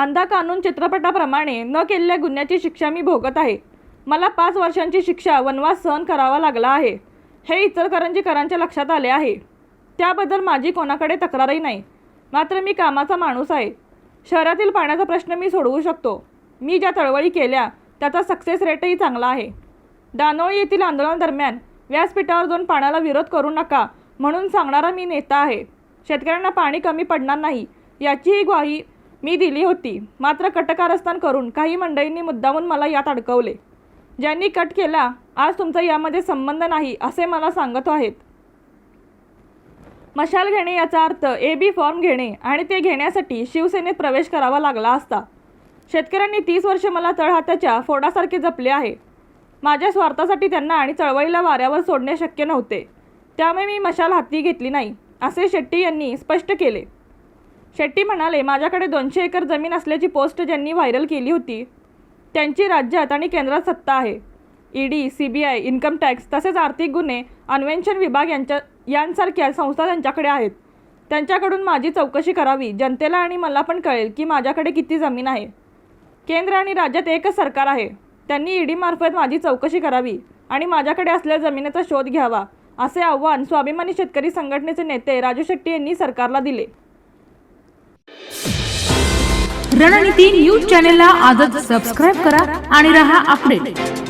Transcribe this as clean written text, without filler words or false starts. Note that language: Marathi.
अंधा कानून चित्रपटाप्रमाणे न केलेल्या गुन्ह्याची शिक्षा मी भोगत आहे। मला 5 वर्षांची शिक्षा वनवास सहन करावा लागला आहे, हे इचलकरंजीकरांच्या लक्षात आले आहे। त्याबद्दल माझी कोणाकडे तक्रारही नाही। मात्र मी कामाचा माणूस आहे। शहरातील पाण्याचा प्रश्न मी सोडवू शकतो। मी ज्या चळवळी केल्या त्याचा सक्सेस रेटही चांगला आहे। दानोळी येथील आंदोलनादरम्यान व्यासपीठावर जाऊन पाण्याला विरोध करू नका म्हणून सांगणारा मी नेता आहे। शेतकऱ्यांना पाणी कमी पडणार नाही याचीही ग्वाही मी दिली होती। मात्र कटकारस्थान करून काही मंडळींनी मुद्दामून मला यात अडकवले। ज्यांनी कट केला आज तुमचा यामध्ये संबंध नाही असे मला सांगत आहेत। मशाल घेणे याचा अर्थ AB फॉर्म घेणे आणि ते घेण्यासाठी शिवसेनेत प्रवेश करावा लागला असता। शेतकऱ्यांनी 30 वर्षे मला तळहाताच्या फोडासारखे जपले आहे। माझ्या स्वार्थासाठी त्यांना आणि चळवळीला वाऱ्यावर सोडणे शक्य नव्हते, त्यामुळे मी मशाल हाती घेतली नाही असे शेट्टी यांनी स्पष्ट केले। शेट्टी म्हणाले, माझ्याकडे 200 एकर जमीन असल्याची पोस्ट ज्यांनी व्हायरल केली होती त्यांची राज्यात आणि केंद्रात सत्ता आहे। ED, CBI, इन्कम टॅक्स तसेच आर्थिक गुन्हे अन्वेषण विभाग यांसारख्या संस्था त्यांच्याकडे आहेत। त्यांच्याकडून माझी चौकशी करावी। जनतेला आणि मला पण कळेल की माझ्याकडे किती जमीन आहे। केंद्र आणि राज्यात एकच सरकार आहे। त्यांनी ED मार्फत माझी चौकशी करावी आणि माझ्याकडे असलेल्या जमिनीचा शोध घ्यावा असे आव्हान स्वाभिमानी शेतकरी संघटनेचे नेते राजू शेट्टी यांनी सरकारला दिले। रणनीती न्यूज चॅनलला आजच सबस्क्राइब करा आणि रहा अपडेट।